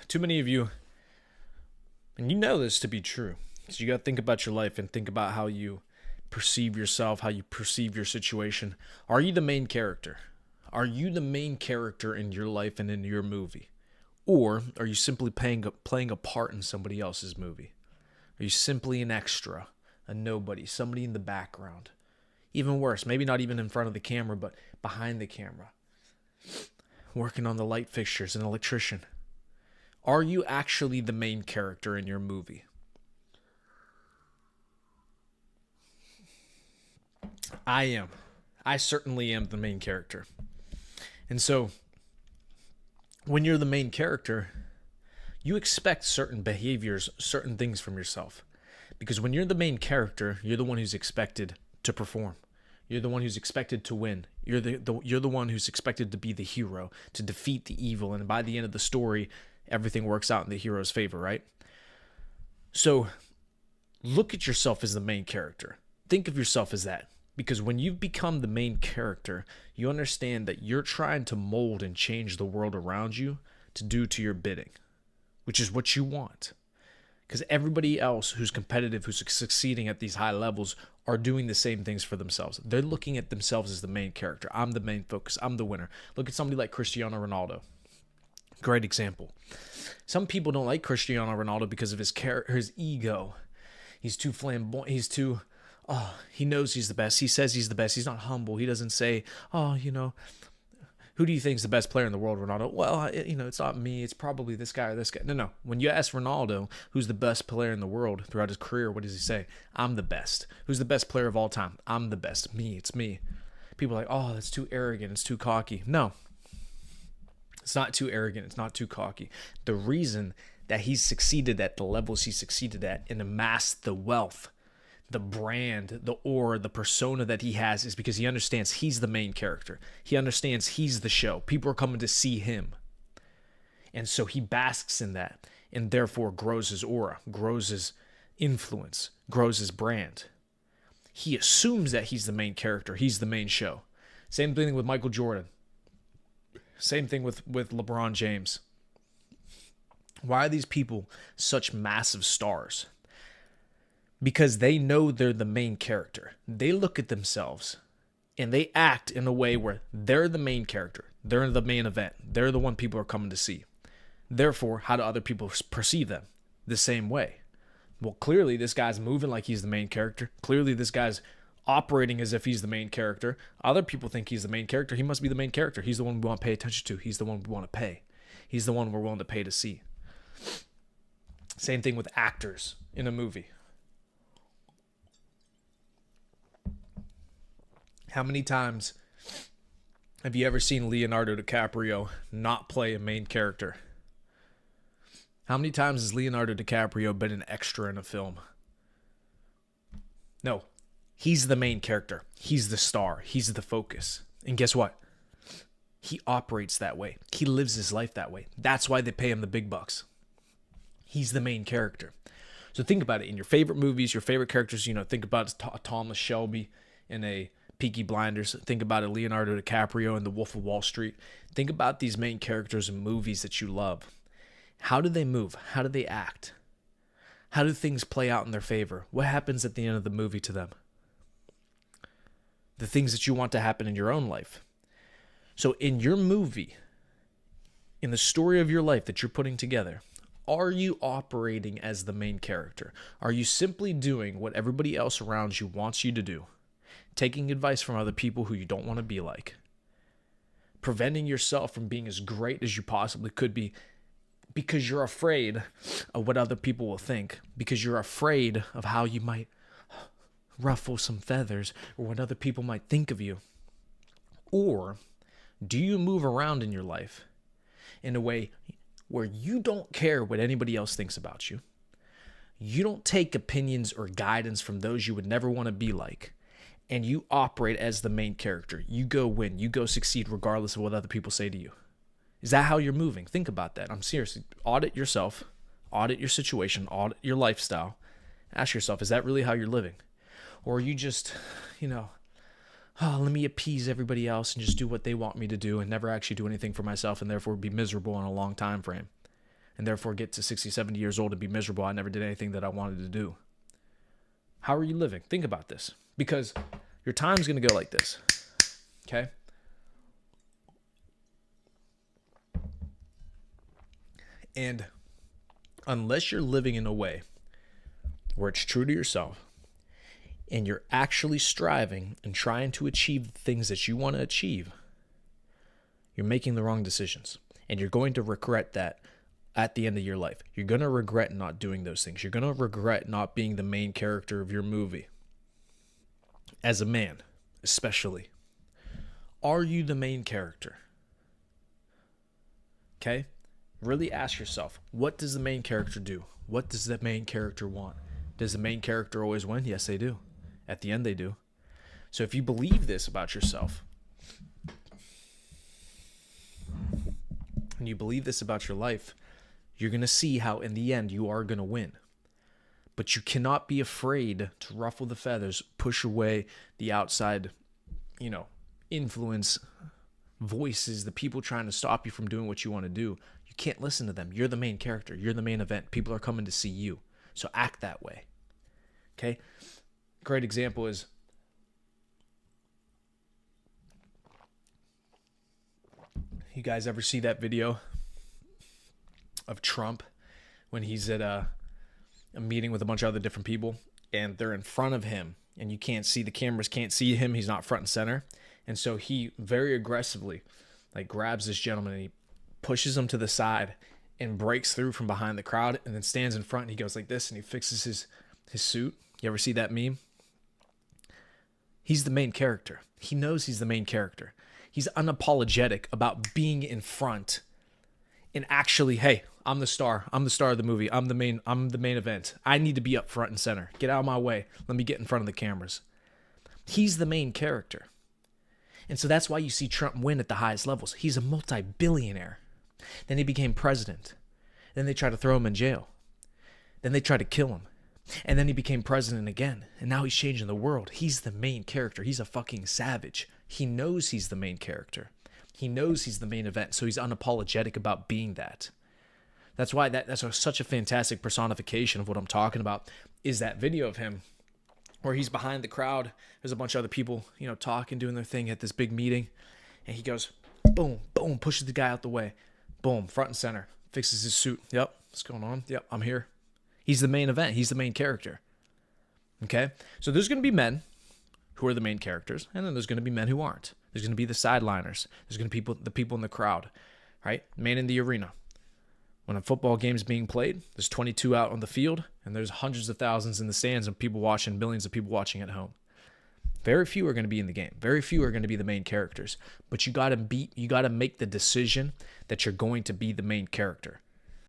Too many of you, and you know this to be true, so you got to think about your life and think about how you perceive yourself, how you perceive your situation. Are you the main character? Are you the main character in your life and in your movie? Or are you simply playing a part in somebody else's movie? Are you simply an extra, a nobody, somebody in the background? Even worse, maybe not even in front of the camera, but behind the camera, working on the light fixtures, an electrician. Are you actually the main character in your movie? I am. I certainly am the main character. And so, when you're the main character, you expect certain behaviors, certain things from yourself. Because when you're the main character, you're the one who's expected to perform. You're the one who's expected to win. You're the one who's expected to be the hero, to defeat the evil, and by the end of the story, everything works out in the hero's favor, right? So, look at yourself as the main character. Think of yourself as that. Because when you've become the main character, you understand that you're trying to mold and change the world around you to do to your bidding, which is what you want. Because everybody else who's competitive, who's succeeding at these high levels, are doing the same things for themselves. They're looking at themselves as the main character. I'm the main focus. I'm the winner. Look at somebody like Cristiano Ronaldo. Great example. Some people don't like Cristiano Ronaldo because of his ego. He's too flamboyant. He knows he's the best. He says he's the best. He's not humble. He doesn't say, who do you think is the best player in the world, Ronaldo? Well, it's not me. It's probably this guy or this guy. No. When you ask Ronaldo who's the best player in the world throughout his career, what does he say? I'm the best. Who's the best player of all time? I'm the best. It's me. People are like, oh, that's too arrogant. It's too cocky. No, it's not too arrogant. It's not too cocky. The reason that he's succeeded at the levels he succeeded at and amassed the wealth, the brand, the aura, the persona that he has is because he understands he's the main character. He understands he's the show. People are coming to see him. And so he basks in that and therefore grows his aura, grows his influence, grows his brand. He assumes that he's the main character. He's the main show. Same thing with Michael Jordan. Same thing with LeBron James. Why are these people such massive stars? Because they know they're the main character. They look at themselves and they act in a way where they're the main character. They're the main event. They're the one people are coming to see. Therefore, how do other people perceive them? The same way. Well, clearly this guy's moving like he's the main character. Clearly this guy's operating as if he's the main character. Other people think he's the main character. He must be the main character. He's the one we want to pay attention to. He's the one we want to pay. He's the one we're willing to pay to see. Same thing with actors in a movie. How many times have you ever seen Leonardo DiCaprio not play a main character? How many times has Leonardo DiCaprio been an extra in a film? No, he's the main character. He's the star. He's the focus. And guess what? He operates that way. He lives his life that way. That's why they pay him the big bucks. He's the main character. So think about it. In your favorite movies, your favorite characters, think about Thomas Shelby in a Peaky Blinders. Think about it, Leonardo DiCaprio in The Wolf of Wall Street. Think about these main characters in movies that you love. How do they move? How do they act? How do things play out in their favor? What happens at the end of the movie to them? The things that you want to happen in your own life. So in your movie, in the story of your life that you're putting together, are you operating as the main character? Are you simply doing what everybody else around you wants you to do? Taking advice from other people who you don't want to be like? Preventing yourself from being as great as you possibly could be because you're afraid of what other people will think, because you're afraid of how you might ruffle some feathers or what other people might think of you? Or do you move around in your life in a way where you don't care what anybody else thinks about you? You don't take opinions or guidance from those you would never want to be like, and you operate as the main character. You go win. You go succeed regardless of what other people say to you. Is that how you're moving? Think about that. I'm serious. Audit yourself. Audit your situation. Audit your lifestyle. Ask yourself, is that really how you're living? Or are you just, let me appease everybody else and just do what they want me to do and never actually do anything for myself and therefore be miserable in a long time frame? and therefore get to 60, 70 years old and be miserable. I never did anything that I wanted to do. How are you living? Think about this, because your time's going to go like this. Okay? And unless you're living in a way where it's true to yourself and you're actually striving and trying to achieve the things that you want to achieve, you're making the wrong decisions. And you're going to regret that at the end of your life. You're going to regret not doing those things. You're going to regret not being the main character of your movie. As a man, especially. Are you the main character? Okay? Really ask yourself, what does the main character do? What does the main character want? Does the main character always win? Yes, they do. At the end, they do. So if you believe this about yourself, and you believe this about your life, you're going to see how in the end you are going to win. But you cannot be afraid to ruffle the feathers, push away the outside, influence, voices, the people trying to stop you from doing what you want to do. You can't listen to them. You're the main character. You're the main event. People are coming to see you. So act that way. Okay? Great example is you guys ever see that video of Trump when he's at a meeting with a bunch of other different people and they're in front of him and you can't see, the cameras can't see him, he's not front and center, and so he very aggressively grabs this gentleman and he pushes him to the side and breaks through from behind the crowd and then stands in front and he goes like this and he fixes his suit. You ever see that meme? He's the main character. He knows he's the main character. He's unapologetic about being in front and actually, hey, I'm the star. I'm the star of the movie. I'm the main event. I need to be up front and center. Get out of my way. Let me get in front of the cameras. He's the main character. And so that's why you see Trump win at the highest levels. He's a multi-billionaire. Then he became president. Then they tried to throw him in jail. Then they tried to kill him. And then he became president again. And now he's changing the world. He's the main character. He's a fucking savage. He knows he's the main character. He knows he's the main event, so he's unapologetic about being that. That's why that's such a fantastic personification of what I'm talking about, is that video of him where he's behind the crowd. There's a bunch of other people, talking, doing their thing at this big meeting. And he goes, boom, boom, pushes the guy out the way. Boom, front and center. Fixes his suit. Yep, what's going on? Yep, I'm here. He's the main event. He's the main character. Okay? So there's going to be men who are the main characters, and then there's going to be men who aren't. There's going to be the sideliners. There's going to be the people in the crowd, right? Man in the arena. When a football game is being played, there's 22 out on the field, and there's hundreds of thousands in the stands and people watching, millions of people watching at home. Very few are going to be in the game. Very few are going to be the main characters. But you got to make the decision that you're going to be the main character.